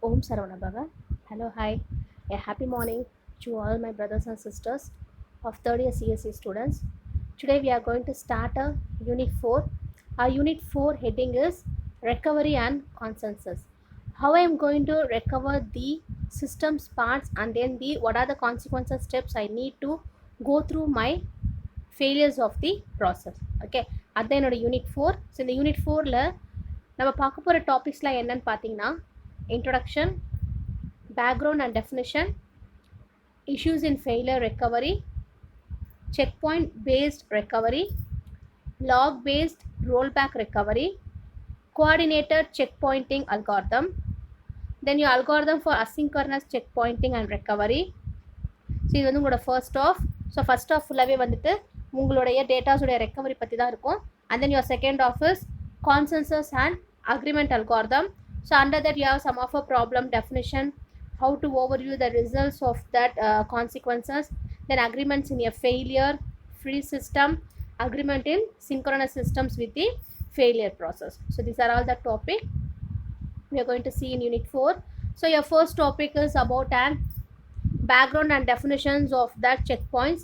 Om Saravana. Hello, hi. A happy morning to all my brothers and sisters of third year CSE students. Today we are going to start a Unit 4. Our Unit 4 heading is Recovery and Consensus. How I am going to recover the systems parts and then the what are the consequences steps I need to go through my failures of the process. Okay, அதுதான் என்னோட unit 4. So இந்த unit 4ல் நம்ம பார்க்க போகிற டாபிக்ஸ்லாம் என்னன்னு பார்த்தீங்கன்னா introduction, background and definition, issues in failure recovery, checkpoint based recovery, log based rollback recovery, coordinated checkpointing algorithm, then your algorithm for asynchronous checkpointing and recovery. So இது வந்து உங்களோட first half. So first half ஃபுல்லாகவே வந்துட்டு உங்களுடைய டேட்டாஸுடைய recovery பற்றி தான் இருக்கும். And then your second half is consensus and agreement algorithm. So under that you have some of a problem definition, how to overview the results of that consequences, then agreements in a failure free system, agreement in synchronous systems with the failure process. So these are all the topic we are going to see in unit 4. So your first topic is about an background and definitions of that checkpoints.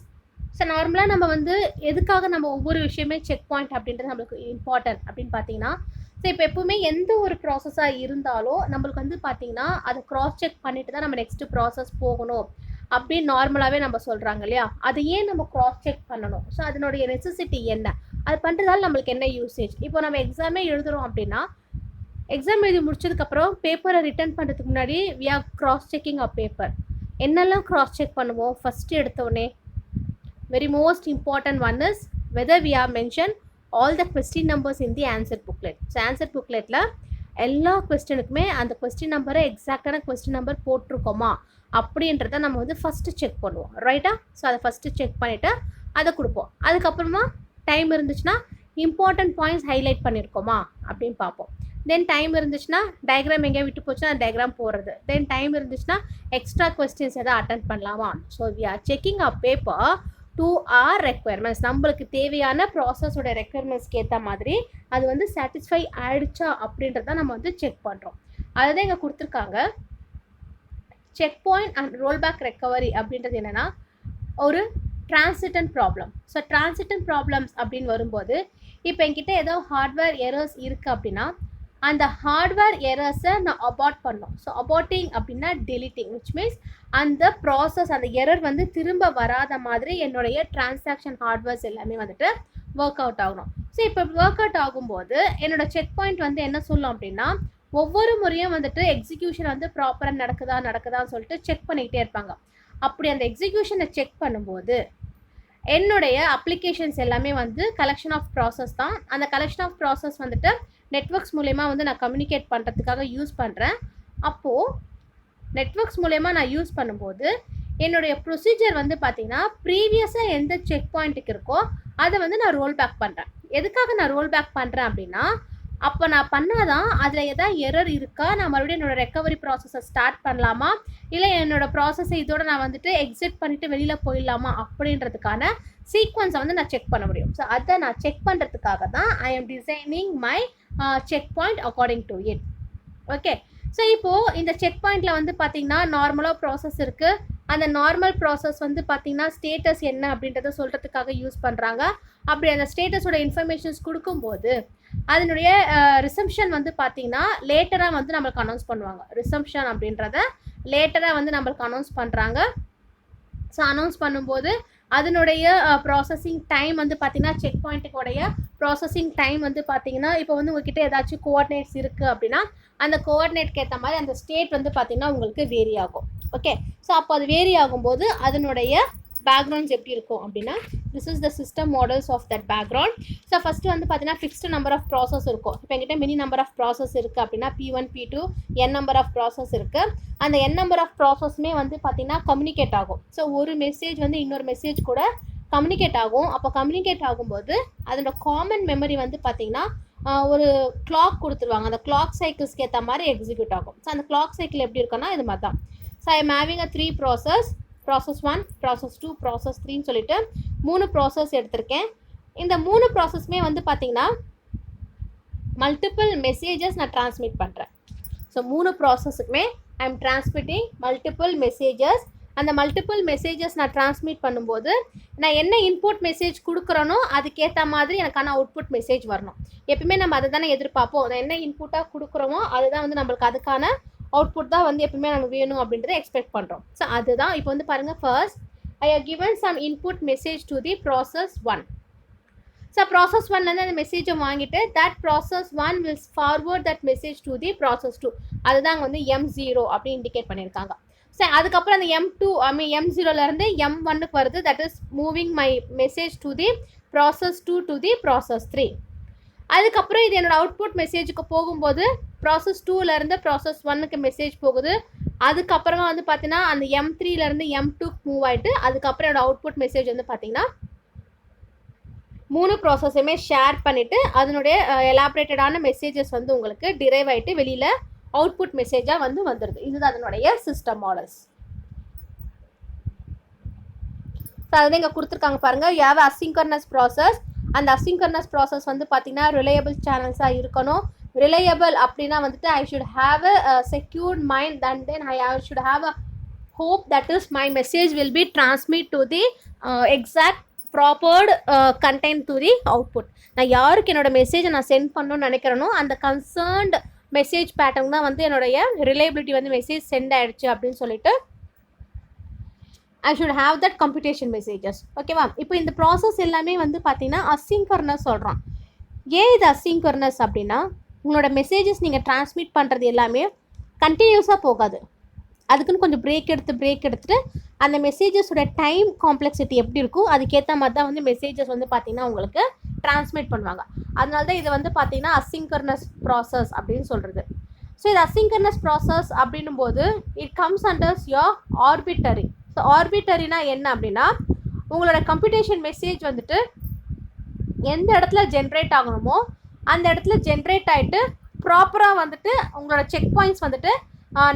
So நார்மலாக நம்ம வந்து எதுக்காக நம்ம ஒவ்வொரு விஷயமே check point அப்படின்றது நம்மளுக்கு important அப்படின்னு பார்த்தீங்கன்னா, ஸோ இப்போ எப்பவுமே எந்த ஒரு ப்ராசஸாக இருந்தாலும் நம்மளுக்கு வந்து பார்த்தீங்கன்னா அதை க்ராஸ் செக் பண்ணிட்டு தான் நம்ம நெக்ஸ்ட் ப்ராசஸ் போகணும் அப்படின்னு நார்மலாகவே நம்ம சொல்கிறாங்க இல்லையா. அதை ஏன் நம்ம க்ராஸ் செக் பண்ணணும்? ஸோ அதனுடைய நெசசிட்டி என்ன? அது பண்ணுறதால நம்மளுக்கு என்ன யூசேஜ்? இப்போ நம்ம எக்ஸாமே எழுதுகிறோம் அப்படின்னா எக்ஸாம் எழுதி முடிச்சதுக்கப்புறம் பேப்பரை ரிட்டர்ன் பண்ணுறதுக்கு முன்னாடி we are cross checking a paper. என்னெல்லாம் க்ராஸ் செக் பண்ணுவோம்? ஃபஸ்ட்டு எடுத்தோடனே very most important one is whether we have mentioned all the question numbers in the answer booklet. So answer bookletல எல்லா கொஸ்டினுக்குமே அந்த கொஸ்டின் நம்பரை எக்ஸாக்டான கொஸ்டின் நம்பர் போட்டிருக்கோமா அப்படின்றத நம்ம வந்து first check பண்ணுவோம், ரைட்டா? ஸோ அதை ஃபஸ்ட்டு செக் பண்ணிவிட்டு அதை கொடுப்போம். அதுக்கப்புறமா டைம் இருந்துச்சுன்னா இம்பார்ட்டன்ட் பாயிண்ட்ஸ் ஹைலைட் பண்ணியிருக்கோமா அப்படின்னு பார்ப்போம். தென் டைம் இருந்துச்சுன்னா டயக்ராம் எங்கேயா விட்டு போச்சுன்னா அந்த டயக்ராம் போடுறது. தென் டைம் இருந்துச்சுன்னா எக்ஸ்ட்ரா கொஸ்டின்ஸ் எதாவது அட்டன் பண்ணலாமா? So we are checking a paper to our requirements. நம்மளுக்கு தேவையான ப்ராசஸோட ரெக்குயர்மெண்ட்ஸ்க்கு ஏற்ற மாதிரி அது வந்து சாட்டிஸ்ஃபை ஆயிடுச்சா அப்படின்றத நம்ம வந்து செக் பண்ணுறோம். அதை தான் இங்கே கொடுத்துருக்காங்க. Check point and rollback recovery அப்படின்றது என்னென்னா ஒரு டிரான்சிட்டன்ட் ப்ராப்ளம். ஸோ டிரான்சிட்டன்ட் ப்ராப்ளம்ஸ் அப்படின்னு வரும்போது இப்போ என்கிட்ட ஏதோ ஹார்ட்வேர் எரர்ஸ் இருக்குது அப்படின்னா அந்த ஹார்ட்வேர் எரர்ஸை நான் அபார்ட் பண்ணோம். ஸோ அபார்ட்டிங் அப்படின்னா டெலிட்டிங், விச் மீன்ஸ் அந்த ப்ராசஸ் அந்த எரர் வந்து திரும்ப வராத மாதிரி என்னுடைய டிரான்சாக்ஷன் ஹார்ட்வேர்ஸ் எல்லாமே வந்துட்டு ஒர்க் அவுட் ஆகணும். ஸோ இப்போ ஒர்க் அவுட் ஆகும்போது என்னோடய செக் பாயிண்ட் வந்து என்ன சொல்லும் அப்படின்னா ஒவ்வொரு முறையும் வந்துட்டு எக்ஸிக்யூஷன் வந்து ப்ராப்பராக நடக்குதான்னு சொல்லிட்டு செக் பண்ணிக்கிட்டே இருப்பாங்க. அப்படி அந்த எக்ஸிக்யூஷனை செக் பண்ணும்போது என்னுடைய அப்ளிகேஷன்ஸ் எல்லாமே வந்து கலெக்ஷன் ஆஃப் ப்ராசஸ் தான். அந்த கலெக்ஷன் ஆஃப் ப்ராசஸ் வந்துட்டு நெட்வொர்க்ஸ் மூலயமா வந்து நான் கம்யூனிகேட் பண்ணுறதுக்காக யூஸ் பண்ணுறேன். அப்போது நெட்வொர்க்ஸ் மூலயமா நான் யூஸ் பண்ணும்போது என்னுடைய ப்ரொசீஜர் வந்து பார்த்திங்கன்னா ப்ரீவியஸாக எந்த செக் பாயிண்ட்டுக்கு இருக்கோ அதை வந்து நான் ரோல் பேக் பண்ணுறேன். எதுக்காக நான் ரோல் பேக் பண்ணுறேன் அப்படின்னா அப்போ நான் பண்ணாதான் அதில் எதாவது எரர் இருக்கா, நான் மறுபடியும் என்னோடய ரெக்கவரி ப்ராசஸை ஸ்டார்ட் பண்ணலாமா, இல்லை என்னோடய ப்ராசஸை இதோட நான் வந்துட்டு எக்ஸிட் பண்ணிவிட்டு வெளியில் போயிடலாமா அப்படின்றதுக்கான சீக்வன்ஸை வந்து நான் செக் பண்ண முடியும். ஸோ அதை நான் செக் பண்ணுறதுக்காக தான் I am designing my check point according to it. Okay, so இப்போது இந்த செக் பாயிண்டில் வந்து பார்த்திங்கன்னா நார்மலாக ப்ராசஸ் இருக்குது. அந்த நார்மல் ப்ராசஸ் வந்து பார்த்திங்கன்னா ஸ்டேட்டஸ் என்ன அப்படின்றத சொல்கிறதுக்காக யூஸ் பண்ணுறாங்க. அப்படி அந்த ஸ்டேட்டஸோட இன்ஃபர்மேஷன்ஸ் கொடுக்கும்போது அதனுடைய ரிசம்ஷன் வந்து பார்த்திங்கன்னா லேட்டராக வந்து நம்மளுக்கு அனௌன்ஸ் பண்ணுவாங்க. ரிசம்ஷன் அப்படின்றத லேட்டராக வந்து நம்மளுக்கு அனௌன்ஸ் பண்ணுறாங்க. ஸோ அனௌன்ஸ் பண்ணும்போது அதனுடைய ப்ராசஸிங் டைம் வந்து பார்த்திங்கன்னா செக் பாயிண்ட்டுக்குடைய ப்ராசஸிங் டைம் வந்து பார்த்திங்கன்னா இப்போ வந்து உங்ககிட்ட ஏதாச்சும் கோஆர்டினேட்ஸ் இருக்குது அப்படின்னா அந்த கோஆர்டினேட்க்கு ஏற்ற மாதிரி அந்த ஸ்டேட் வந்து பார்த்திங்கன்னா உங்களுக்கு வேரி ஆகும். ஓகே, ஸோ அப்போ அது வேரி ஆகும்போது அதனுடைய பேக்ரவுண்ட்ஸ் எப்படி இருக்கும் அப்படின்னா this is the system models of that background. So first வந்து பார்த்தீங்கன்னா ஃபிக்ஸ்டு நம்பர் ஆஃப் ப்ராசஸ் இருக்கும். இப்போ என்கிட்ட மினி நம்பர் ஆஃப் ப்ராசஸ் இருக்குது அப்படின்னா P1 P2 N number of process இருக்குது. அந்த என் நம்பர் ஆஃப் ப்ராசஸ்மே வந்து பார்த்திங்கன்னா கம்யூனிகேட் ஆகும். ஸோ ஒரு மெசேஜ் வந்து இன்னொரு மெசேஜ் கூட கம்யூனிகேட் ஆகும். அப்போ கம்யூனிகேட் ஆகும்போது அதோட காமன் மெமரி வந்து பார்த்திங்கன்னா ஒரு கிளாக் கொடுத்துருவாங்க. அந்த கிளாக் சைக்கிள்ஸ்க்கு ஏற்ற மாதிரி எக்ஸிக்யூட் ஆகும். ஸோ அந்த கிளாக் சைக்கிள் எப்படி இருக்குன்னா இது மாதிரி தான். So I am having a 3 process 1, process 2, process 3ன்னு சொல்லிட்டு 3 ப்ராசஸ் எடுத்திருக்கேன். இந்த 3 ப்ராசஸ்மே வந்து பார்த்திங்கன்னா மல்டிபிள் மெசேஜஸ் நான் ட்ரான்ஸ்மிட் பண்ணுறேன். ஸோ 3 ப்ராசஸுக்குமே I am transmitting multiple messages. அந்த மல்டிபிள் மெசேஜஸ் நான் டிரான்ஸ்மிட் பண்ணும்போது நான் என்ன இன்புட் மெசேஜ் கொடுக்குறேனோ அதுக்கேற்ற மாதிரி எனக்கான அவுட்புட் மெசேஜ் வரணும். எப்பவுமே நம்ம அதை தானே எதிர்பார்ப்போம். அதை என்ன இன்புட்டாக கொடுக்குறோமோ அதுதான் வந்து நம்மளுக்கு அதுக்கான அவுட்புட் தான் வந்து எப்பவுமே நம்ம வேணும் அப்படின்றத எக்ஸ்பெக்ட் பண்ணுறோம். ஸோ அதுதான் இப்போ வந்து பாருங்கள், first I have given some input message to the process 1. So process 1லேருந்து அந்த மெசேஜை வாங்கிட்டு that process 1 will forward that message to the process 2. அதுதான் அங்கே வந்து M0 அப்படி இண்டிகேட் பண்ணியிருக்காங்க. ஸோ அதுக்கப்புறம் அந்த M2 M0லேருந்து M1க்கு வருது. That is moving my message to the process 2 to the process 3. அதுக்கப்புறம் இது என்னோடய அவுட்புட் மெசேஜுக்கு போகும்போது ப்ராசஸ் 2லேருந்து ப்ராசஸ் 1க்கு மெசேஜ் போகுது. அதுக்கப்புறமா வந்து பார்த்தீங்கன்னா அந்த M3லேருந்து M2க்கு மூவ் ஆகிட்டு அதுக்கப்புறம் என்னோடய அவுட்புட் மெசேஜ் வந்து பார்த்தீங்கன்னா 3 ப்ராசஸுமே ஷேர் பண்ணிவிட்டு அதனுடைய எலாபரேட்டடான மெசேஜஸ் வந்து உங்களுக்கு டிரைவ் ஆகிட்டு வெளியில் அவுட்புட் மெசேஜாக வந்து வந்துடுது. இதுதான் அதனுடைய சிஸ்டம் மாடல்ஸ். ஸோ அதில் இங்கே கொடுத்துருக்காங்க பாருங்கள், யூ ஹேவ் அசிங்கர்னஸ் ப்ராசஸ். அந்த அசிங்கர்னஸ் ப்ராசஸ் வந்து பார்த்தீங்கன்னா ரிலையபிள் சேனல்ஸாக இருக்கணும். ரிலையபிள் அப்படின்னா வந்துட்டு I should have a secured mind and then I should have a hope that is my message will B transmit to the exact property content to the output. நான் யாருக்கு என்னோடய மெசேஜை நான் சென்ட் பண்ணணும்னு நினைக்கிறேனோ அந்த கன்சர்ன்ட் மெசேஜ் பேட்டர்ன் தான் வந்து என்னுடைய ரிலையபிலிட்டி வந்து மெசேஜ் சென்ட் ஆகிடுச்சு அப்படின்னு சொல்லிட்டு I should have that computation messages. ஓகேவா? இப்போ இந்த ப்ராசஸ் எல்லாமே வந்து பார்த்தீங்கன்னா அசிங்கர்னஸ் சொல்கிறோம். ஏன் இது அசிங்கர்னஸ் அப்படின்னா உங்களோட மெசேஜஸ் நீங்கள் டிரான்ஸ்மிட் பண்ணுறது எல்லாமே கண்டினியூஸாக போகாது. அதுக்குன்னு கொஞ்சம் பிரேக் எடுத்துகிட்டு அந்த மெசேஜஸோட டைம் காம்ப்ளெக்சிட்டி எப்படி இருக்கும் அதுக்கேற்ற மாதிரி தான் வந்து மெசேஜஸ் வந்து பார்த்திங்கன்னா உங்களுக்கு டிரான்ஸ்மிட் பண்ணுவாங்க. அதனால தான் இது வந்து பார்த்திங்கன்னா அசிங்கர்னஸ் ப்ராசஸ் அப்படின்னு சொல்கிறது. ஸோ இது அசிங்கர்னஸ் ப்ராசஸ் அப்படின்னும் போது it comes under your arbitrary. So ஆர்பிட்டரினா என்ன அப்படின்னா உங்களோட கம்ப்யூட்டேஷன் மெசேஜ் வந்துட்டு எந்த இடத்துல ஜென்ரேட் ஆகணுமோ அந்த இடத்துல ஜென்ரேட் ஆகிட்டு ப்ராப்பராக வந்துட்டு உங்களோட செக் பாயிண்ட்ஸ் வந்துட்டு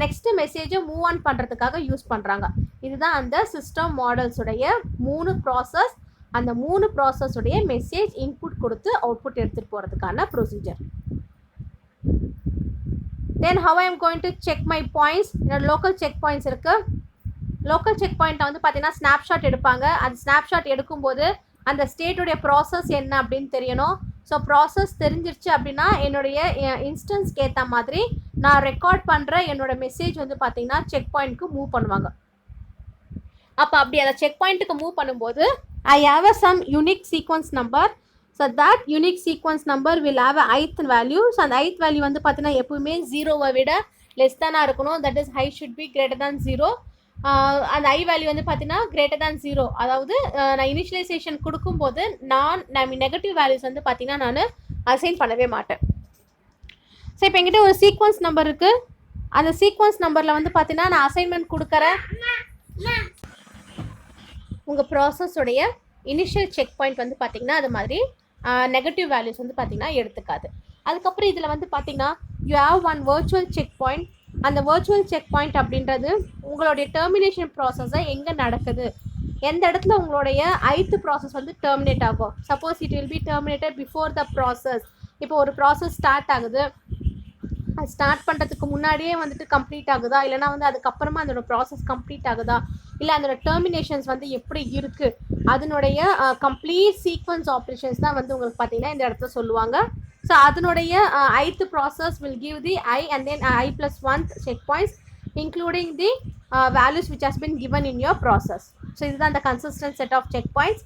நெக்ஸ்ட்டு மெசேஜை மூவ் ஆன் பண்ணுறதுக்காக யூஸ் பண்ணுறாங்க. இதுதான் அந்த சிஸ்டம் மாடல்ஸுடைய 3 ப்ராசஸ். அந்த 3 ப்ராசஸுடைய மெசேஜ் இன்புட் கொடுத்து அவுட்புட் எடுத்துகிட்டு போகிறதுக்கான procedure. Then how I am going to check my points. என்னோட லோக்கல் செக் பாயிண்ட்ஸ் இருக்குது. லோக்கல் செக் பாயிண்ட்டை வந்து பார்த்தீங்கன்னா ஸ்னாப்ஷாட் எடுப்பாங்க. அந்த ஸ்னாப்ஷாட் எடுக்கும்போது அந்த ஸ்டேட்டுடைய ப்ராசஸ் என்ன அப்படின்னு தெரியணும். ஸோ ப்ராசஸ் தெரிஞ்சிருச்சு அப்படின்னா என்னுடைய இன்ஸ்டன்ஸ்க்கு ஏற்ற மாதிரி நான் ரெக்கார்ட் பண்ணுற என்னோடய மெசேஜ் வந்து பார்த்திங்கன்னா செக் பாயிண்ட்க்கு மூவ் பண்ணுவாங்க. அப்போ அப்படி அதை செக் பாயிண்ட்டுக்கு மூவ் பண்ணும்போது I have a some unique sequence number. So that unique sequence number will have a ith value. ஸோ அந்த ith வேல்யூ வந்து பார்த்தீங்கன்னா எப்பவுமே 0வை விட லெஸ் தானாக இருக்கணும். That is i should be greater than 0. அந்த ஐ வேல்யூ வந்து பார்த்தீங்கன்னா கிரேட்டர் தேன் 0. அதாவது நான் இனிஷியலைசேஷன் கொடுக்கும்போது நான் நெகட்டிவ் வேல்யூஸ் வந்து பார்த்தீங்கன்னா நான் அசைன் பண்ணவே மாட்டேன். ஸோ இப்போ என்கிட்ட ஒரு சீக்வன்ஸ் நம்பர் இருக்குது. அந்த சீக்வன்ஸ் நம்பரில் வந்து பார்த்தீங்கன்னா நான் அசைன்மெண்ட் கொடுக்குறேன். உங்கள் ப்ராசஸோடைய இனிஷியல் செக் பாயிண்ட் வந்து பார்த்தீங்கன்னா அது மாதிரி நெகட்டிவ் வேல்யூஸ் வந்து பார்த்தீங்கன்னா எடுத்துக்காது. அதுக்கப்புறம் இதில் வந்து பார்த்தீங்கன்னா you have one virtual check point. அந்த வர்ச்சுவல் செக் பாயிண்ட் அப்படின்றது உங்களுடைய டெர்மினேஷன் ப்ராசஸை எங்கே நடக்குது, எந்த இடத்துல உங்களுடைய ith ப்ராசஸ் வந்து டெர்மினேட் ஆகும். Suppose it will be terminated before the process. இப்போ ஒரு ப்ராசஸ் ஸ்டார்ட் ஆகுது, அது ஸ்டார்ட் பண்ணுறதுக்கு முன்னாடியே வந்துட்டு கம்ப்ளீட் ஆகுதா, இல்லைனா வந்து அதுக்கப்புறமா அதோட ப்ராசஸ் கம்ப்ளீட் ஆகுதா, இல்லை அதோட டெர்மினேஷன்ஸ் வந்து எப்படி இருக்குது, அதனுடைய கம்ப்ளீட் சீக்வன்ஸ் ஆப்ரேஷன்ஸ் தான் வந்து உங்களுக்கு பார்த்தீங்கன்னா இந்த இடத்துல சொல்லுவாங்க. ஸோ அதனுடைய ith process will give the I and then I+1 check points including the values which has been given in your process. So இதுதான் the consistent set of checkpoints.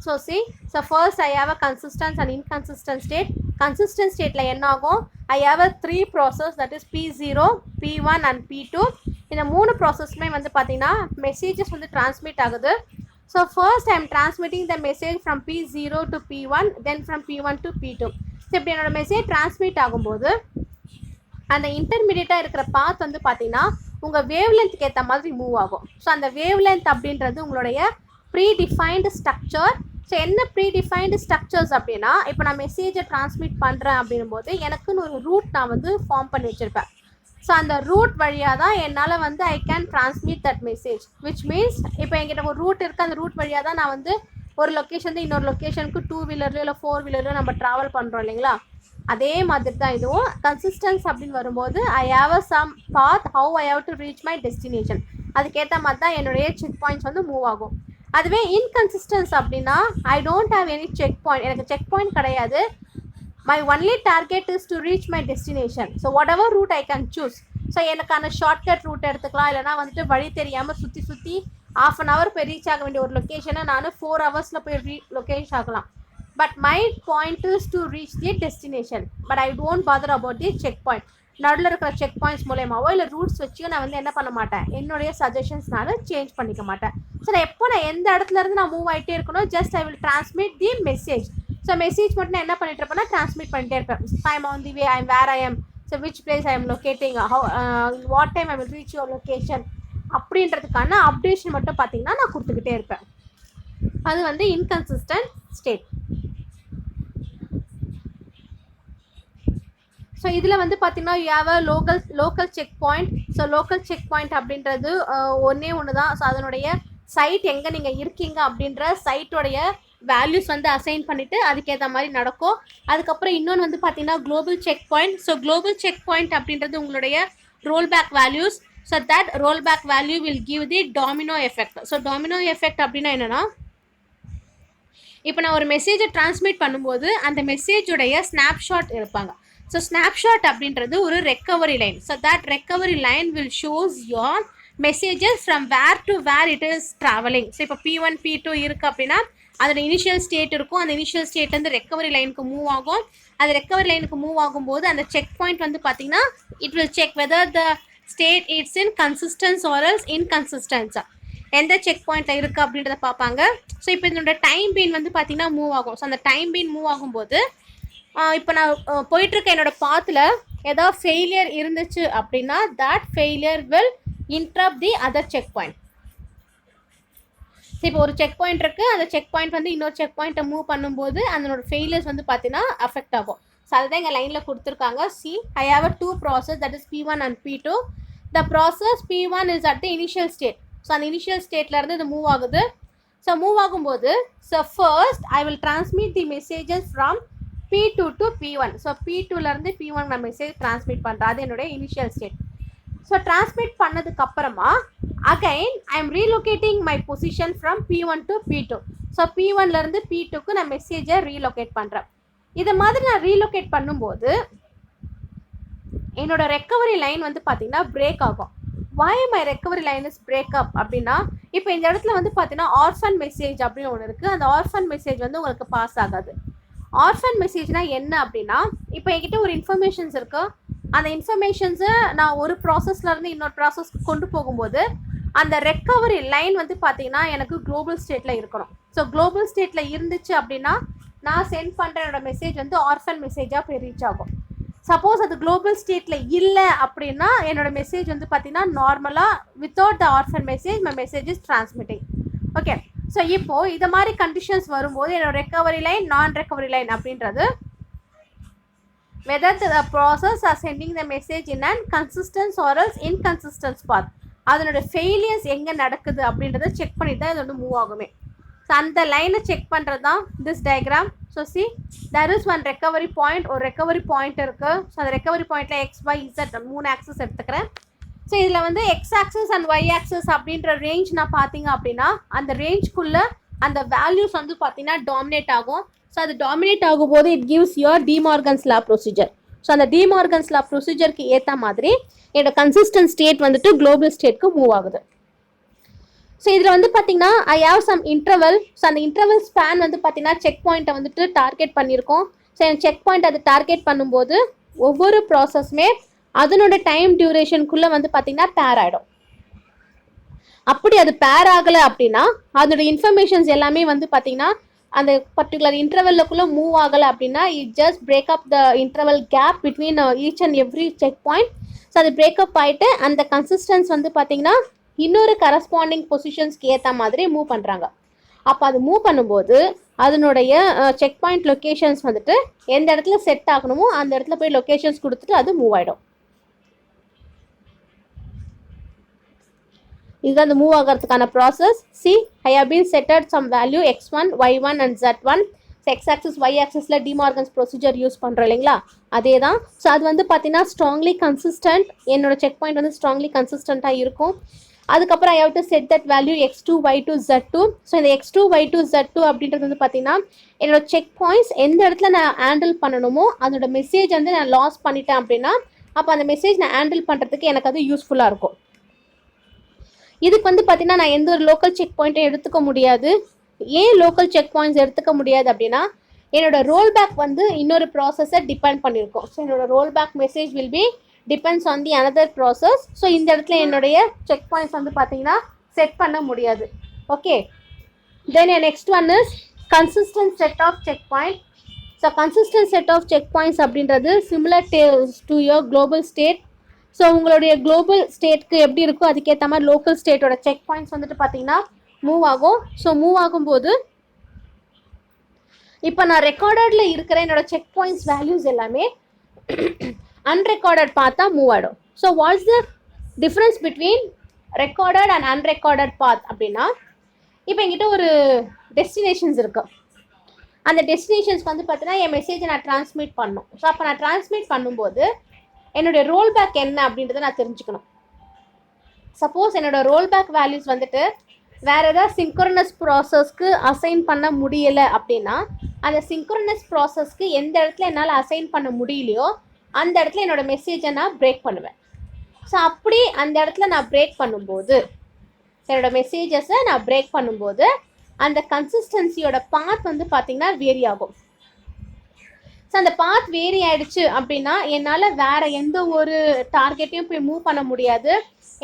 So see, so first I have a consistent and inconsistent state. Consistent stateல என்ன ஆகும், I have a 3 process, that is P0, P1 and P2. இந்த 3 ப்ராசஸ்மே வந்து பார்த்தீங்கன்னா messages வந்து transmit ஆகுது. So first I am transmitting the message from P0 to P1, then from P1 to P2. So இப்படி என்னோட மெசேஜ் டிரான்ஸ்மிட் ஆகும்போது அந்த இன்டர்மீடியட்டாக இருக்கிற பாத் வந்து பார்த்தீங்கன்னா உங்கள் வேவ் லென்த்துக்கு ஏற்ற மாதிரி மூவ் ஆகும். ஸோ அந்த வேவ் லென்த் அப்படின்றது உங்களுடைய ப்ரீ டிஃபைன்டு ஸ்ட்ரக்சர். ஸோ என்ன ப்ரீ டிஃபைன்டு ஸ்ட்ரக்சர்ஸ் அப்படின்னா, இப்போ நான் மெசேஜை டிரான்ஸ்மிட் பண்ணுறேன் அப்படின்னும் போது எனக்குன்னு ஒரு ரூட் நான் வந்து ஃபார்ம் பண்ணி வச்சுருப்பேன். ஸோ அந்த ரூட் வழியாக தான் என்னால் வந்து I can transmit that message. Which means இப்போ என்கிட்ட ஒரு ரூட் இருக்குது, அந்த ரூட் வழியாக தான் நான் வந்து ஒரு லொக்கேஷன் இன்னொரு லொக்கேஷனுக்கு 2 வீலர்லையோ இல்லை 4 வீலர்லையோ நம்ம ட்ராவல் பண்ணுறோம் இல்லைங்களா. அதே மாதிரி தான் இதுவும் கன்சிஸ்டன்ஸ் அப்படின்னு வரும்போது I have a some path how I have to reach my destination. அதுக்கேற்ற மாதிரி தான் என்னுடைய செக் பாயிண்ட்ஸ் வந்து மூவ் ஆகும். அதுவே இன்கன்சிஸ்டன்ஸ் அப்படின்னா I don't have any check point, எனக்கு செக் பாயிண்ட் கிடையாது. My only target is to reach my destination. So whatever route I can choose. So எனக்கான ஷார்ட்கட் ரூட் எடுத்துக்கலாம், இல்லைனா வந்துட்டு வழி தெரியாமல் சுற்றி சுற்றி ½ an hour போய் ரீச் ஆக வேண்டிய ஒரு லொக்கேஷனை நான் 4 hours போய் லொக்கேஷன் ஆகலாம். But my point is to reach the destination. But I don't bother about the checkpoint. நடுவில் இருக்கிற செக் பாயிண்ட்ஸ் மூலயமாவோ இல்லை ரூட்ஸ் வச்சு நான் வந்து என்ன பண்ண மாட்டேன், என்னுடைய சஜஷன்ஸ்னால சேஞ்ச் பண்ணிக்க மாட்டேன். ஸோ நான் எந்த இடத்துல இருந்து நான் மூவ் ஆகிட்டே இருக்கணும், just I will transmit the message. So message மட்டும் நான் என்ன பண்ணிட்டு இருப்பேன்னா டிரான்ஸ்மிட் பண்ணிட்டே இருப்பேன். I am on the way, I am where I am, so which place I am locating, what time I will reach your location அப்படின்றதுக்கான updation மட்டும் பார்த்தீங்கன்னா நான் கொடுத்துக்கிட்டே இருப்பேன். அது வந்து இன்கன்சிஸ்டன்ட் ஸ்டேட். ஸோ இதில் வந்து பார்த்தீங்கன்னா you have a local check point. So local check point அப்படின்றது ஒன்று தான். ஸோ அதனுடைய சைட் எங்கே நீங்கள் இருக்கீங்க அப்படின்ற சைட்டோடைய வேல்யூஸ் வந்து அசைன் பண்ணிவிட்டு அதுக்கேற்ற மாதிரி நடக்கும். அதுக்கப்புறம் இன்னொன்று வந்து பார்த்தீங்கன்னா global check point. So global check point அப்படின்றது உங்களுடைய roll back values. So that roll back value will give the domino effect. So domino effect அப்படின்னா என்னென்னா, இப்போ நான் ஒரு மெசேஜை டிரான்ஸ்மிட் பண்ணும்போது அந்த மெசேஜுடைய ஸ்னாப்ஷாட் இருப்பாங்க. ஸோ ஸ்னாப்ஷாட் அப்படின்றது ஒரு recovery line. So that recovery line will shows your messages from where to where it is travelling. So இப்போ P1 P2 இருக்குது அப்படின்னா அதோட இனிஷியல் ஸ்டேட் இருக்கும். அந்த இனிஷியல் ஸ்டேட்லேருந்து ரெக்கவரி லைனுக்கு மூவ் ஆகும். அது ரெக்கவரி லைனுக்கு மூவ் ஆகும்போது அந்த செக் பாயிண்ட் வந்து பார்த்தீங்கன்னா it will check whether the state it's in consistence or else இன்கன்சிஸ்டன்ஸா, எந்த செக் பாயிண்ட்டில் இருக்குது அப்படின்றத பார்ப்பாங்க. ஸோ இப்போ இதனோட டைம் பீன் வந்து பார்த்தீங்கன்னா மூவ் ஆகும். ஸோ அந்த டைம் பீன் மூவ் ஆகும்போது இப்போ நான் போயிட்டுருக்க என்னோடய பாத்தில் ஏதாவது ஃபெயிலியர் இருந்துச்சு அப்படின்னா that failure will interrupt the other check point. So இப்போ ஒரு செக் பாயிண்ட் இருக்குது, அந்த செக் பாயிண்ட் வந்து இன்னொரு செக் பாயிண்ட்டை மூவ் பண்ணும்போது அதனோட ஃபெயிலியர்ஸ் வந்து பார்த்தீங்கன்னா அஃபெக்ட் ஆகும். ஸோ அதுதான் எங்கள் லைனில் கொடுத்துருக்காங்க. See I have a 2 process, that is P1 and P2. The process P1 is at the initial state. So அந்த இனிஷியல் ஸ்டேட்லேருந்து இது மூவ் ஆகுது. ஸோ மூவ் ஆகும்போது first I will transmit the messages from P2 to P1. So P2லேருந்து P1 நான் message transmit பண்ணுறேன். அது என்னுடைய இனிஷியல் ஸ்டேட். ஸோ டிரான்ஸ்மிட் பண்ணதுக்கப்புறமா again I am relocating my position from P1 to P2. So P1லேருந்து P2க்கு நான் மெசேஜை ரீலொகேட் பண்ணுறேன். இதை மாதிரி நான் ரீலொகேட் பண்ணும்போது என்னோட ரெக்கவரி லைன் வந்து பார்த்தீங்கன்னா பிரேக் ஆகும். why my recovery line is break up அப்படின்னா, இப்போ இந்த இடத்துல வந்து பார்த்தீங்கன்னா ஆர்ஃபன் மெசேஜ் அப்படின்னு ஒன்று இருக்குது. அந்த ஆர்ஃபன் மெசேஜ் வந்து உங்களுக்கு பாஸ் ஆகாது. ஆர்ஃபன் மெசேஜ்னா என்ன அப்படின்னா, இப்போ என்கிட்ட ஒரு இன்ஃபர்மேஷன்ஸ் இருக்குது. அந்த இன்ஃபர்மேஷன்ஸை நான் ஒரு ப்ராசஸ்லேருந்து இன்னொரு ப்ராசஸ்க்கு கொண்டு போகும்போது அந்த ரெக்கவரி லைன் வந்து பார்த்தீங்கன்னா எனக்கு குளோபல் ஸ்டேட்டில் இருக்கணும். ஸோ குளோபல் ஸ்டேட்டில் இருந்துச்சு அப்படின்னா நான் சென்ட் பண்ணுற என்னோட மெசேஜ் வந்து ஆர்ஃபன் மெசேஜாக போய் ரீச் ஆகும். சப்போஸ் அது குளோபல் ஸ்டேட்டில் இல்லை அப்படின்னா என்னோடய மெசேஜ் வந்து பார்த்தீங்கன்னா நார்மலாக without the orphan message my message is transmitting. Okay, so இப்போது இது மாதிரி கண்டிஷன்ஸ் வரும்போது என்னோட ரெக்கவரி லைன் நான் ரெக்கவரி லைன் அப்படின்றது whether the process are sending the message in an consistent or else inconsistent path, அதனோட ஃபெயிலியர்ஸ் எங்கே நடக்குது அப்படின்றத செக் பண்ணி தான் இது வந்து மூவ் ஆகுமே. ஸோ அந்த லைனை செக் பண்ணுறது தான் this diagram. So C there is one recovery point, ஒரு ரெக்கவரி பாயிண்ட் இருக்குது. ஸோ அந்த ரெக்கவரி பாயிண்டில் X, Y, Z 3 ஆக்சஸ் எடுத்துக்கிறேன். ஸோ இதில் வந்து X access and Y access அப்படின்ற ரேஞ்ச் நான் பார்த்தீங்க அப்படின்னா அந்த ரேஞ்ச்குள்ளே அந்த வேல்யூஸ் வந்து பார்த்தீங்கன்னா டாமினேட் ஆகும். ஸோ அது டாமினேட் ஆகும்போது it gives your De Morgan's law procedure. So அந்த டிமார்கன்ஸ் லா ப்ரொசீஜருக்கு ஏற்ற மாதிரி என்னோட கன்சிஸ்டன்ட் ஸ்டேட் வந்துட்டு குளோபல் ஸ்டேட்க்கு மூவ் ஆகுது. ஸோ இதில் வந்து பார்த்தீங்கன்னா I have some interval. So அந்த இன்டர்வல் ஸ்பேன் வந்து பார்த்தீங்கன்னா செக் பாயிண்ட்டை வந்துட்டு டார்கெட் பண்ணியிருக்கோம். ஸோ என் செக் பாயிண்ட் அதை டார்கெட் பண்ணும்போது ஒவ்வொரு ப்ராசஸ்மே அதனோட டைம் டியூரேஷனுக்குள்ளே வந்து பார்த்தீங்கன்னா பேர் ஆகிடும். அப்படி அது பேர் ஆகலை அப்படின்னா அதோட இன்ஃபர்மேஷன்ஸ் எல்லாமே வந்து பார்த்தீங்கன்னா அந்த பர்டிகுலர் இன்டர்வல்லுக்குள்ளே மூவ் ஆகலை அப்படின்னா it just break up the interval gap between each and every check point. So அது பிரேக்கப் ஆகிட்டு அந்த கன்சிஸ்டன்ஸ் வந்து பார்த்தீங்கன்னா இன்னொரு கரஸ்பாண்டிங் பொசிஷன்ஸ்க்கு ஏற்ற மாதிரி மூவ் பண்ணுறாங்க. அப்போ அது மூவ் பண்ணும்போது அதனுடைய செக் பாயிண்ட் லொக்கேஷன்ஸ் வந்துட்டு எந்த இடத்துல செட் ஆகணுமோ அந்த இடத்துல போய் லொக்கேஷன்ஸ் கொடுத்துட்டு அது மூவ் ஆகிடும். இதுதான் அந்த மூவ் ஆகிறதுக்கான process. See I have been setted some value X1, Y1 and Z1. X axis Y ஆக்சிஸில் டிமார்கன்ஸ் ப்ரொசீஜர் யூஸ் பண்ணுறோம் இல்லைங்களா, அதே தான். ஸோ அது வந்து பார்த்தீங்கன்னா ஸ்ட்ராங்லி கன்சிஸ்டன்ட், என்னோட செக் பாயிண்ட் வந்து ஸ்ட்ராங்லி கன்சிஸ்டண்ட்டாக இருக்கும். அதுக்கப்புறம் I have to set that value x2 y2 z2. So இந்த x2 y2 z2 அப்படின்றது வந்து பார்த்தீங்கன்னா என்னோட செக் பாயிண்ட்ஸ் எந்த இடத்துல நான் ஹேண்டில் பண்ணணுமோ அதோட மெசேஜ் வந்து நான் லாஸ் பண்ணிட்டேன் அப்படின்னா அப்போ அந்த மெசேஜ் நான் ஹேண்டில் பண்ணுறதுக்கு எனக்கு அது யூஸ்ஃபுல்லாக இருக்கும். இதுக்கு வந்து பார்த்தீங்கன்னா நான் எந்த ஒரு லோக்கல் செக் பாயிண்ட்டையும் எடுத்துக்க முடியாது. ஏன் லோக்கல் செக் பாயிண்ட்ஸ் எடுத்துக்க முடியாது அப்படின்னா என்னோட ரோல் பேக் வந்து இன்னொரு ப்ராசஸை டிபெண்ட் பண்ணியிருக்கோம். ஸோ என்னோட roll back message will be depends on the another process. So இந்த இடத்துல என்னுடைய செக் பாயிண்ட்ஸ் வந்து பார்த்தீங்கன்னா செட் பண்ண முடியாது. Okay, then next one is consistent set of check point. So consistent set of check points அப்படின்றது similar to your global state. So உங்களுடைய global ஸ்டேட்க்கு எப்படி இருக்கோ அதுக்கேற்ற மாதிரி லோக்கல் ஸ்டேட்டோட செக் பாயிண்ட்ஸ் வந்துட்டு பார்த்தீங்கன்னா மூவ் ஆகும். ஸோ மூவ் ஆகும்போது இப்போ நான் ரெக்கார்டடில் இருக்கிற என்னோட செக் பாயிண்ட்ஸ் வேல்யூஸ் எல்லாமே அன்ரெக்கார்டட் பார்த்தா மூவ் ஆகிடும். So what's the difference between recorded and unrecorded path அப்படின்னா இப்போ என்கிட்ட ஒரு டெஸ்டினேஷன்ஸ் இருக்கு. அந்த டெஸ்டினேஷன்ஸ்க்கு வந்து பார்த்தீங்கன்னா என் மெசேஜை நான் டிரான்ஸ்மிட் பண்ணணும். ஸோ அப்போ நான் டிரான்ஸ்மிட் பண்ணும்போது என்னுடைய ரோல் பேக் என்ன அப்படின்றத நான் தெரிஞ்சுக்கணும். சப்போஸ் என்னோட ரோல் பேக் வேல்யூஸ் வந்துட்டு வேறு ஏதாவது சிங்க்ரோனஸ் ப்ராசஸ்க்கு அசைன் பண்ண முடியலை அப்படின்னா அந்த சிங்க்ரோனஸ் ப்ராசஸ்க்கு எந்த இடத்துல என்னால் அசைன் பண்ண முடியலையோ அந்த இடத்துல என்னோட மெசேஜை நான் பிரேக் பண்ணுவேன். ஸோ அப்படி அந்த இடத்துல நான் பிரேக் பண்ணும்போது என்னோட மெசேஜஸை நான் பிரேக் பண்ணும்போது அந்த கன்சிஸ்டன்சியோட பாத் வந்து பார்த்திங்கன்னா வேரி ஆகும். ஸோ அந்த பாத் வேரி ஆகிடுச்சு அப்படின்னா என்னால் வேறு எந்த ஒரு டார்கெட்டையும் போய் மூவ் பண்ண முடியாது.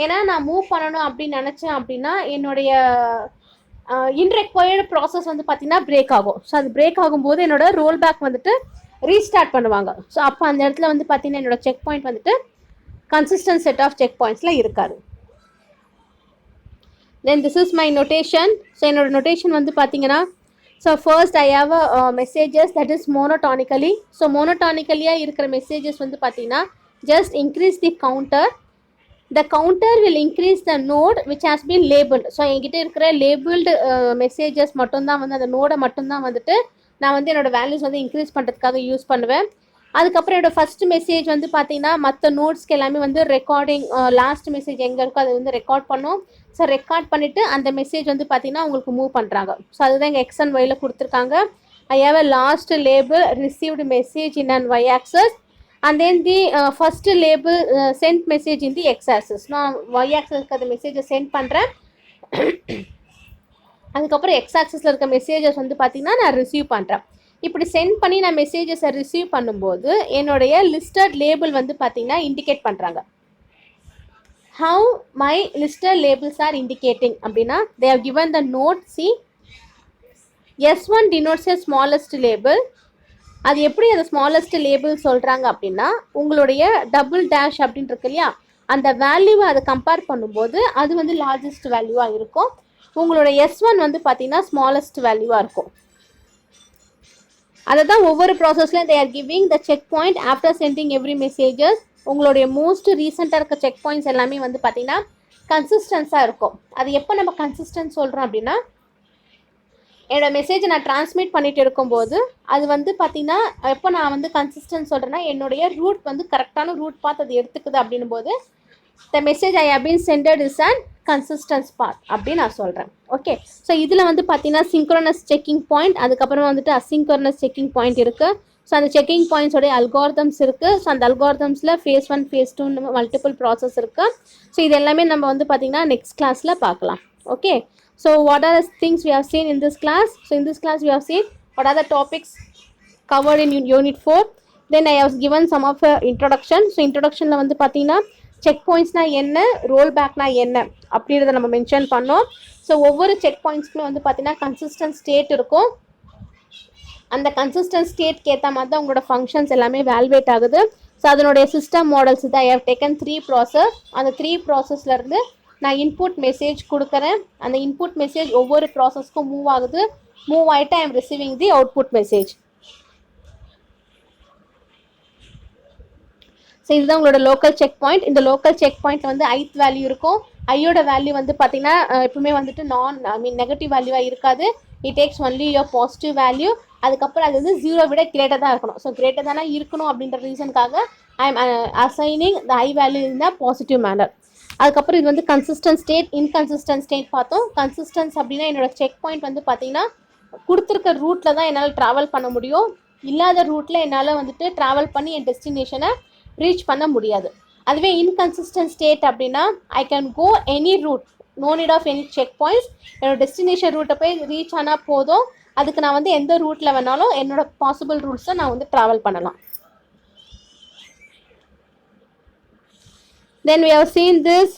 ஏன்னா நான் மூவ் பண்ணணும் அப்படின்னு நினச்சேன் அப்படின்னா என்னுடைய இன்ரெக்வயர்டு ப்ராசஸ் வந்து பார்த்திங்கன்னா பிரேக் ஆகும். ஸோ அது பிரேக் ஆகும்போது என்னோட ரோல் பேக் வந்துட்டு ரீஸ்டார்ட் பண்ணுவாங்க. ஸோ அப்போ அந்த இடத்துல வந்து பார்த்திங்கன்னா என்னோட செக் பாயிண்ட் வந்துட்டு கன்சிஸ்டன்ட் செட் ஆஃப் செக் பாயிண்ட்ஸில் இருக்காது. Then this is my notation. So என்னோட நொட்டேஷன் வந்து பார்த்திங்கன்னா so first I have a messages that is monotonically. So மோனோடானிக்கலியாக இருக்கிற மெசேஜஸ் வந்து பார்த்திங்கன்னா just increase the counter. The counter will increase the node which has been labeled. So என்கிட்ட இருக்கிற labelled messages மட்டும்தான் வந்து அந்த நோடை மட்டும்தான் வந்துட்டு நான் வந்து என்னோடய வேல்யூஸ் வந்து இன்க்ரீஸ் பண்ணுறதுக்காக யூஸ் பண்ணுவேன். அதுக்கப்புறம் என்னோடய ஃபஸ்ட்டு மெசேஜ் வந்து பார்த்தீங்கன்னா மற்ற நோட்ஸ்க்கு எல்லாமே வந்து ரெக்கார்டிங் லாஸ்ட் மெசேஜ் எங்கே இருக்கோ அதை வந்து ரெக்கார்ட் பண்ணும். ஸோ ரெக்கார்ட் பண்ணிவிட்டு அந்த மெசேஜ் வந்து பார்த்தீங்கன்னா உங்களுக்கு மூவ் பண்ணுறாங்க. ஸோ அதுதான் எங்கள் எக்ஸ் அண்ட் ஒயில் கொடுத்துருக்காங்க. I have a last label received message in and Y axes. And then the first label sent message in the x-axis. நான் y-axisக்கு அந்த மெசேஜை சென்ட் பண்ணுறேன். அதுக்கப்புறம் x-axisல இருக்க மெசேஜஸ் வந்து பார்த்தீங்கன்னா நான் ரிசீவ் பண்ணுறேன். இப்படி சென்ட் பண்ணி நான் மெசேஜஸை ரிசீவ் பண்ணும்போது என்னுடைய லிஸ்டட் லேபிள் வந்து பார்த்தீங்கன்னா இண்டிகேட் பண்ணுறாங்க. How my listed labels are indicating அப்படின்னா they have given the note C. S1 denotes a smallest label. அது எப்படி அந்த ஸ்மாலஸ்ட் லேபிள் சொல்கிறாங்க அப்படின்னா உங்களுடைய டபுள் டேஷ் அப்படின்னு இருக்கு இல்லையா அந்த வேல்யூவை அதை கம்பேர் பண்ணும்போது அது வந்து லார்ஜஸ்ட் வேல்யூவாக இருக்கும். உங்களோட S1 வந்து பார்த்தீங்கன்னா ஸ்மாலஸ்ட் வேல்யூவாக இருக்கும். அதை தான் ஒவ்வொரு ப்ராசஸ்லையும் they are giving the check point after sending every messages. உங்களுடைய மோஸ்ட் ரீசெண்டாக இருக்க செக் பாயிண்ட்ஸ் எல்லாமே வந்து பார்த்தீங்கன்னா கன்சிஸ்டன்ஸாக இருக்கும். அது எப்போ நம்ம கன்சிஸ்டன்ஸ் சொல்கிறோம் அப்படின்னா என்னோடய மெசேஜை நான் டிரான்ஸ்மிட் பண்ணிட்டு இருக்கும்போது அது வந்து பார்த்திங்கன்னா எப்போ நான் வந்து கன்சிஸ்டன்ட் சொல்கிறேன்னா என்னுடைய ரூட் வந்து கரெக்டான ரூட் பாத் அது எடுத்துக்குது அப்படின்னும் போது the message I have been sented is and consistence path அப்படின்னு நான் சொல்கிறேன். ஓகே, ஸோ இதில் வந்து பார்த்திங்கன்னா சிங்க்ரோனஸ் செக்கிங் பாயிண்ட் அதுக்கப்புறம் வந்துட்டு அசிங்க்ரோனஸ் செக்கிங் பாயிண்ட் இருக்குது. ஸோ அந்த செக்கிங் பாயிண்ட்ஸோடைய அல்காரிதம்ஸ் இருக்குது. ஸோ அந்த அல்காரிதம்ஸில் ஃபேஸ் 1 ஃபேஸ் 2 மல்டிபிள் ப்ராசஸ் இருக்குது. ஸோ இது எல்லாமே நம்ம வந்து பார்த்திங்கன்னா நெக்ஸ்ட் கிளாஸில் பார்க்கலாம். Okay, so what are the things we have seen in this class? So in this class we have seen what are the topics covered in unit 4. Then I have given some of introduction. So introduction la vandu pathina check points na enna roll back na enna அப்படிங்கறத நம்ம mention பண்ணோம். So ஒவ்வொரு check பாயிண்ட்ஸ்க்குமே வந்து பார்த்தீங்கன்னா consistent state இருக்கும். அந்த consistent ஸ்டேட்க்கு ஏற்ற மாதிரி தான் உங்களோட ஃபங்க்ஷன்ஸ் எல்லாமே வேல்வேட் ஆகுது. ஸோ அதனுடைய சிஸ்டம் மாடல்ஸ் தான் ஐ ஹவ் டேக்கன் 3 ப்ராசஸ். அந்த 3 ப்ராசஸ்லேருந்து நான் இன்புட் மெசேஜ் கொடுக்குறேன். அந்த இன்புட் மெசேஜ் ஒவ்வொரு ப்ராசஸ்க்கும் மூவ் ஆகுது. மூவ் ஆகிட்டு I am receiving the output message. So இதுதான் உங்களோட லோக்கல் செக் பாயிண்ட். இந்த லோக்கல் செக் பாயிண்ட் வந்து ஐத் வேல்யூ இருக்கும். ஐயோட வேல்யூ வந்து பார்த்தீங்கன்னா எப்பவுமே வந்துட்டு நெகட்டிவ் வேல்யூவாக இருக்காது. It takes only your positive value. அதுக்கப்புறம் அது வந்து 0 விட கிரேட்டர் தான் இருக்கணும். ஸோ கிரேட்டர் தானே இருக்கணும் அப்படின்ற ரீசனுக்காக I am assigning the i value in the positive manner. அதுக்கப்புறம் இது வந்து கன்சிஸ்டன்ட் ஸ்டேட், இன்கன்சிஸ்டன்ட் ஸ்டேட் பார்த்தோம். கன்சிஸ்டன்ஸ் அப்படின்னா என்னோட செக் பாயிண்ட் வந்து பார்த்தீங்கன்னா கொடுத்துருக்க ரூட்டில் தான் என்னால் ட்ராவல் பண்ண முடியும். இல்லாத ரூட்டில் என்னால் வந்துட்டு ட்ராவல் பண்ணி என் டெஸ்டினேஷனை ரீச் பண்ண முடியாது. அதுவே இன்கன்சிஸ்டன்ட் ஸ்டேட் அப்படின்னா I can go any route, no need of any check points. என்னோட டெஸ்டினேஷன் ரூட்டை போய் ரீச் ஆனால் போதும். அதுக்கு நான் வந்து எந்த ரூட்டில் வேணாலும் என்னோட பாசிபிள் ரூட்ஸை நான் வந்து ட்ராவல் பண்ணலாம். Then we have seen this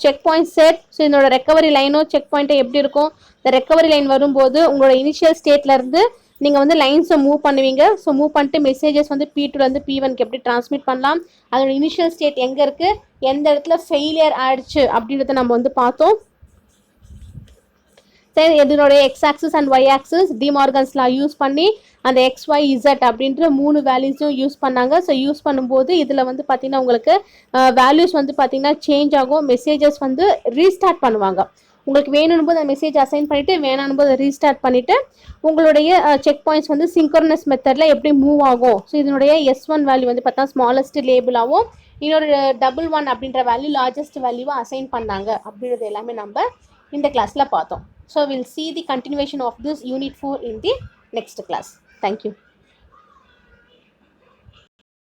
checkpoint set. So இதோட ரெக்கவரி லைனோ செக் பாயிண்ட்டை எப்படி இருக்கும்? இந்த ரெக்கவரி லைன் வரும்போது உங்களோட இனிஷியல் ஸ்டேட்லேருந்து நீங்கள் வந்து லைன்ஸை மூவ் பண்ணுவீங்க. ஸோ மூவ் பண்ணிட்டு மெசேஜஸ் வந்து P2லேருந்து P1க்கு எப்படி டிரான்ஸ்மிட் பண்ணலாம், அதோட இனிஷியல் ஸ்டேட் எங்கே இருக்குது, எந்த இடத்துல ஃபெயிலியர் ஆயிடுச்சு அப்படின்றத நம்ம வந்து பார்த்தோம். சரி, இதனுடைய X axis and Y axis De Morgan's law use பண்ணி அந்த எக்ஸ் ஒய் இசட் அப்படின்ற 3 வேல்யூஸும் யூஸ் பண்ணாங்க. ஸோ யூஸ் பண்ணும்போது இதில் வந்து பார்த்தீங்கன்னா உங்களுக்கு வேல்யூஸ் வந்து பார்த்தீங்கன்னா சேஞ்ச் ஆகும். மெசேஜஸ் வந்து ரீஸ்டார்ட் பண்ணுவாங்க. உங்களுக்கு வேணும் போது அந்த மெசேஜ் அசைன் பண்ணிவிட்டு வேணும் போது ரீஸ்டார்ட் பண்ணிவிட்டு உங்களுடைய செக் பாயிண்ட்ஸ் வந்து சிங்க்ரோனஸ் மெத்தடில் எப்படி மூவ் ஆகும். ஸோ இதனுடைய S1 வேல்யூ வந்து பார்த்தா ஸ்மாலஸ்ட் லேபிளாகவும் இன்னொரு 11 அப்படின்ற வேல்யூ லார்ஜஸ்ட் வேல்யூவாக அசைன் பண்ணாங்க அப்படின்றது எல்லாமே நம்ம இந்த கிளாஸில் பார்த்தோம். So we'll see the continuation of this unit 4 in the next class. Thank you.